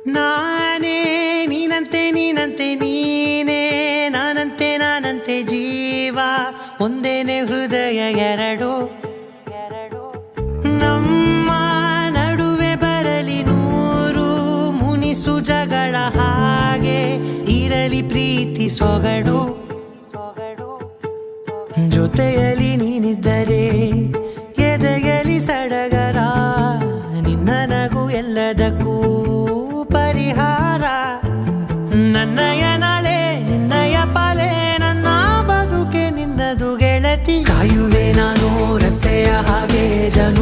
ನಾನೇ ನೀನಂತೆ ನೀನಂತೆ ನೀನೇ ನಾನಂತೆ ನಾನಂತೆ ಜೀವ ಒಂದೇನೆ ಹೃದಯ ಎರಡು ನಮ್ಮ ನಡುವೆ ಬರಲಿ ನೂರು ಮುನಿಸು ಜಗಳ ಹಾಗೆ ಇರಲಿ ಪ್ರೀತಿ ಸೊಗಡು ಜೊತೆಯಲ್ಲಿ ನೀನಿದ್ದರೆ ಎದೆಯಲಿ ಸಡಗರ ನಿನ್ನ ನಗು ಎಲ್ಲದಕ್ಕೂ ಪರಿಹಾರ ನನ್ನಯ ನಾಳೆ ನಿನ್ನಯ ಪಾಲೆ ನನ್ನ ಬದುಕೆ ನಿನ್ನದು ಗೆಳತಿ ಕಾಯುವೆ ನಾನು ರತ್ತೆಯ ಹಾಗೆ ಜನು